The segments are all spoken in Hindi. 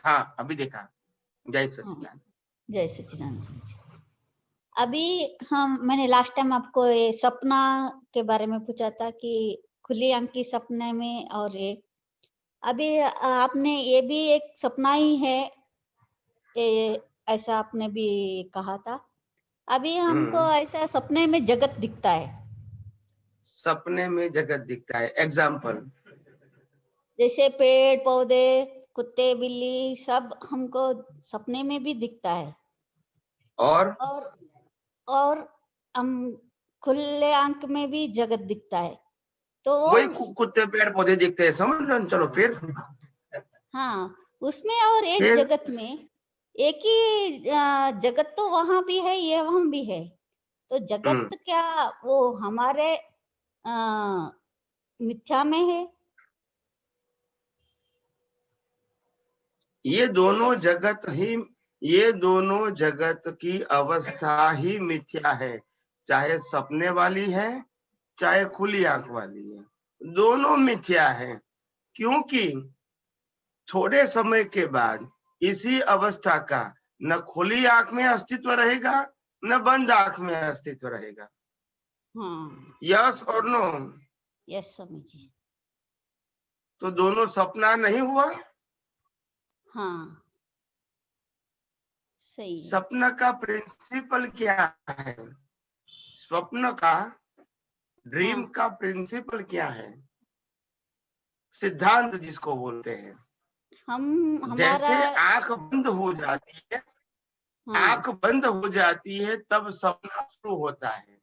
हाँ अभी देखा। जय सच्चिदानंद। जय सच्चिदानंद। अभी मैंने लास्ट टाइम आपको ये सपना के बारे में पूछा था कि खुली आंख की सपने में, और एक अभी आपने ये भी एक सपना ही है, ऐसा आपने भी कहा था। अभी हमको ऐसा सपने में जगत दिखता है। सपने में जगत दिखता है, एग्जाम्पल जैसे पेड़ पौधे, कुत्ते बिल्ली सब हमको सपने में भी दिखता है। और हम खुले आंख में भी जगत दिखता है। तो वही कुत्ते पेड़ पौधे दिखते हैं, समझ लो। चलो फिर हाँ, उसमें और एक जगत में एक ही जगत तो वहां भी है, ये वहां भी है। तो जगत क्या वो हमारे मिथ्या में है? ये दोनों जगत की अवस्था ही मिथ्या है, चाहे सपने वाली है चाहे खुली आंख वाली है, दोनों मिथ्या है। क्योंकि थोड़े समय के बाद इसी अवस्था का न खुली आंख में अस्तित्व रहेगा न बंद आंख में अस्तित्व रहेगा। यस और नो? यस स्वामी जी। तो दोनों सपना नहीं हुआ? हाँ सही। सपना का प्रिंसिपल क्या है? स्वप्न का, ड्रीम का प्रिंसिपल क्या है? सिद्धांत जिसको बोलते हैं। जैसे आंख बंद हो जाती है, आंख बंद हो जाती है तब सपना शुरू होता है,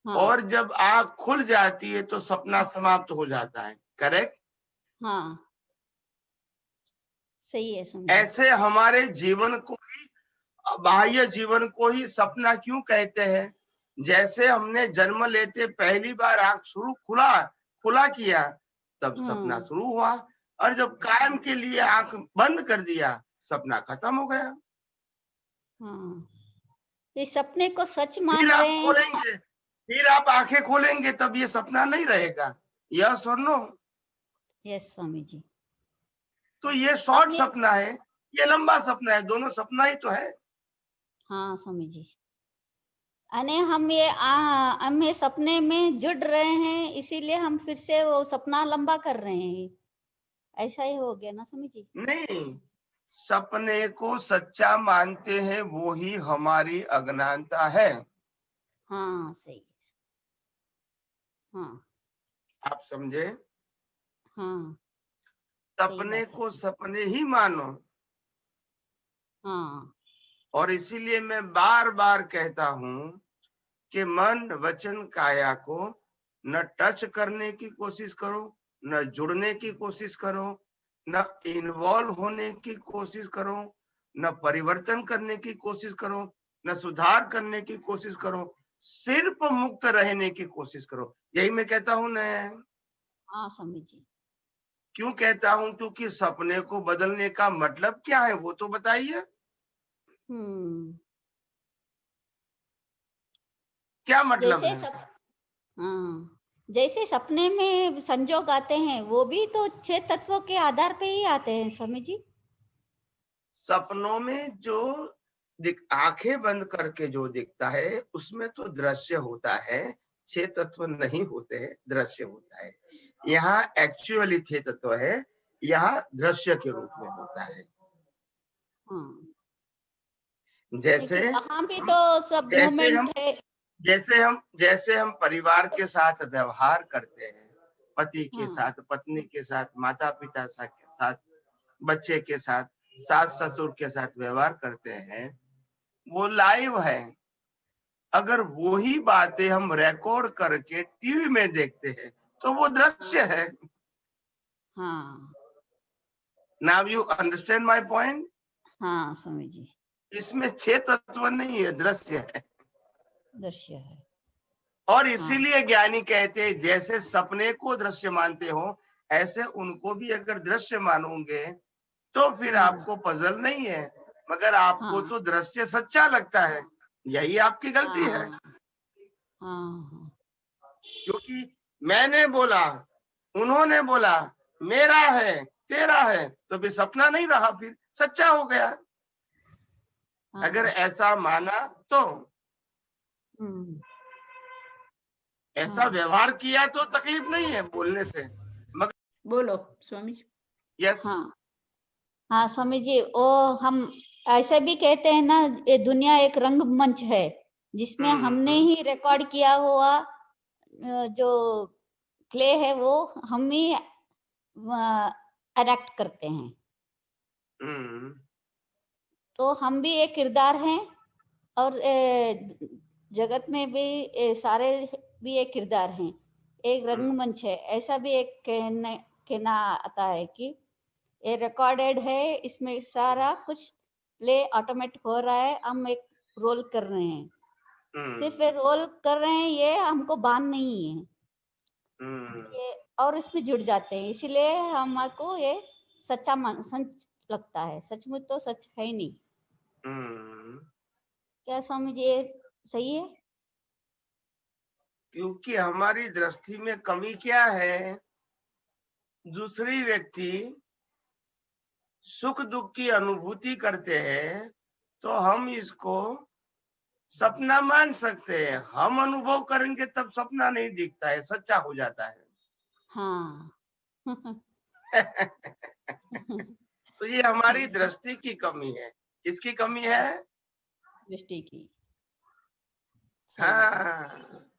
और जब आंख खुल जाती है तो सपना समाप्त हो जाता है। करेक्ट? हाँ सही है। ऐसे हमारे जीवन को ही, बाह्य जीवन को ही सपना क्यों कहते हैं? जैसे हमने जन्म लेते पहली बार आंख खुला किया तब सपना शुरू हुआ, और जब कायम के लिए आंख बंद कर दिया सपना खत्म हो गया। इस सपने को सच मान रहे हैं। फिर आप आंखें खोलेंगे तब ये सपना नहीं रहेगा। यस और नो? यस स्वामी जी। तो ये शॉर्ट सपना है, ये लंबा सपना है, दोनों सपना ही तो है। हाँ स्वामी जी। अने हम ये सपने में जुड़ रहे हैं, इसीलिए हम फिर से वो सपना लंबा कर रहे हैं। ऐसा ही हो गया ना स्वामी जी? नहीं, सपने को सच्चा मानते हैं वो ही हमारी अज्ञानता है। हाँ सही। हाँ आप समझे? हाँ, सपने को सपने ही मानो। हाँ। और इसीलिए मैं बार बार कहता हूं कि मन वचन काया को न टच करने की कोशिश करो, न जुड़ने की कोशिश करो, न इन्वॉल्व होने की कोशिश करो, न परिवर्तन करने की कोशिश करो, न सुधार करने की कोशिश करो, सिर्फ मुक्त रहने की कोशिश करो। यही मैं कहता हूं न। हाँ स्वामी जी। क्यों कहता हूं? क्योंकि सपने को बदलने का मतलब क्या है वो तो बताइए। क्या मतलब जैसे है? हाँ, जैसे सपने में संजोग आते हैं वो भी तो 6 तत्वों के आधार पे ही आते हैं स्वामी जी। सपनों में जो आंखें बंद करके जो दिखता है उसमें तो दृश्य होता है, 6 तत्व नहीं होते हैं, दृश्य होता है। यहाँ एक्चुअली 6 तत्व है, यहाँ दृश्य के रूप में होता है। जैसे भी तो सब मोमेंट है। जैसे हम परिवार के साथ व्यवहार करते हैं, पति के साथ, पत्नी के साथ, माता पिता के साथ, बच्चे के साथ, सास ससुर के साथ व्यवहार करते हैं, वो लाइव है। अगर वही बातें हम रिकॉर्ड करके टीवी में देखते हैं तो वो दृश्य है। Now you understand my point? हाँ स्वामी जी। इसमें 6 तत्व नहीं है, दृश्य है। दृश्य है। और इसीलिए ज्ञानी कहते हैं जैसे सपने को दृश्य मानते हो ऐसे उनको भी अगर दृश्य मानोगे तो फिर आपको पजल नहीं है, मगर आपको तो दृश्य सच्चा लगता है। यही आपकी गलती है। क्योंकि मैंने बोला, उन्होंने बोला, मेरा है, तेरा है, तो फिर सपना नहीं रहा, फिर सच्चा हो गया। हाँ, अगर ऐसा माना तो, हम्म, ऐसा हाँ, व्यवहार किया तो तकलीफ नहीं है बोलने से। बोलो स्वामी जी। यस, हाँ, हाँ स्वामी जी, वो हम ऐसे भी कहते हैं ना, ये दुनिया एक रंगमंच है जिसमें हमने ही रिकॉर्ड किया हुआ जो प्ले है वो हम ही एडेक्ट करते हैं। तो हम भी एक किरदार हैं और जगत में भी सारे भी एक किरदार हैं, एक रंगमंच है, ऐसा भी एक कहना आता है कि ये रिकॉर्डेड है, इसमें सारा कुछ प्ले ऑटोमेटिक हो रहा है, हम एक रोल कर रहे हैं, सिर्फ ये रोल कर रहे हैं, ये हमको भान नहीं है ये, और इसमें जुड़ जाते हैं, इसीलिए हमको ये सच लगता है, सचमुच तो सच है ही नहीं। क्या स्वामी जी ये सही है? क्योंकि हमारी दृष्टि में कमी क्या है, दूसरी व्यक्ति सुख दुख की अनुभूति करते हैं तो हम इसको सपना मान सकते हैं, हम अनुभव करेंगे तब सपना नहीं दिखता है, सच्चा हो जाता है। हाँ। तो ये हमारी दृष्टि की कमी है। किसकी कमी है? दृष्टि की। हाँ,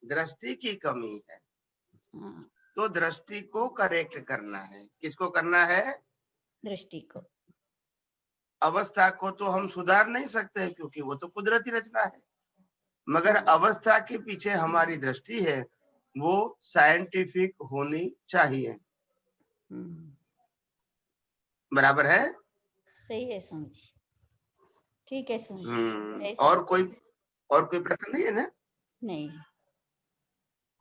दृष्टि की कमी है। हाँ, तो दृष्टि को करेक्ट करना है। किसको करना है? दृष्टि को। अवस्था को तो हम सुधार नहीं सकते क्योंकि वो तो कुदरती रचना है, मगर अवस्था के पीछे हमारी दृष्टि है, वो साइंटिफिक होनी चाहिए। बराबर है? सही है स्वामी जी, ठीक है स्वामी जी। और कोई प्रश्न नहीं है ना? नहीं।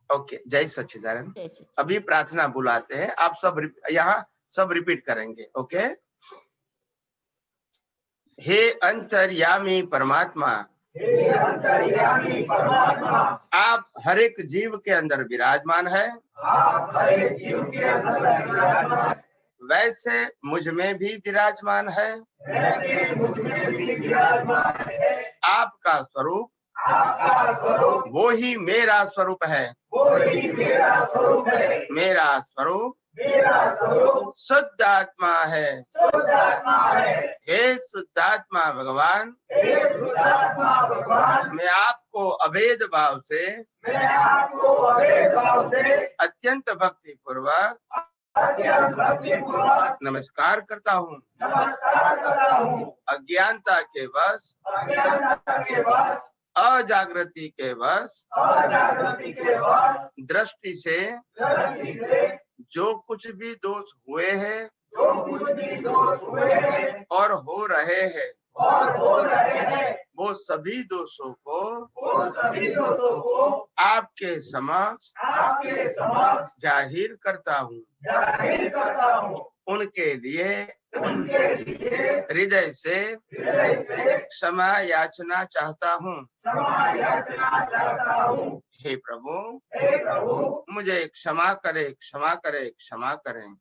ओके, जय सच्चिदानंद। जय सच्चिदानंद। अभी प्रार्थना बुलाते हैं, आप सब यहाँ सब रिपीट करेंगे। ओके। हे अंतर्यामी परमात्मा, आप हर एक जीव के अंदर विराजमान है, वैसे मुझ में भी विराजमान है। आपका स्वरूप वो ही मेरा स्वरूप है। मेरा स्वरूप शुद्ध आत्मा है। हे शुद्धात्मा भगवान, मैं आपको अभेद भाव से अत्यंत भक्ति पूर्वक नमस्कार करता हूँ। अज्ञानता के वश, अजागृति के वश, दृष्टि से जो कुछ भी दोष हुए हैं और हो रहे हैं, वो सभी दोषों को आपके समक्ष जाहिर करता हूँ। उनके लिए हृदय से क्षमा याचना चाहता हूँ। हे प्रभु, मुझे क्षमा करे, क्षमा करे, क्षमा करें।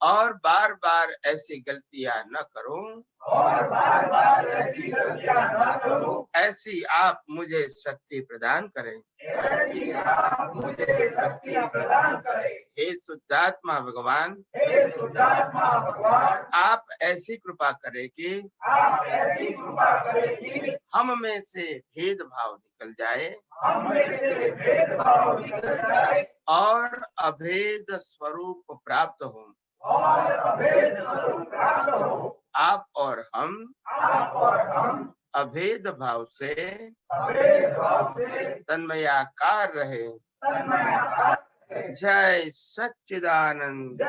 और बार बार ऐसी गलतियां न करूं। ऐसी आप मुझे शक्ति प्रदान करें। हे शुद्धात्मा भगवान, आप ऐसी कृपा करें कि हम में से भेदभाव निकल जाए और अभेद स्वरूप प्राप्त हो। आप और हम अभेद भाव से तन्मयाकार रहे। जय सच्चिदानंद।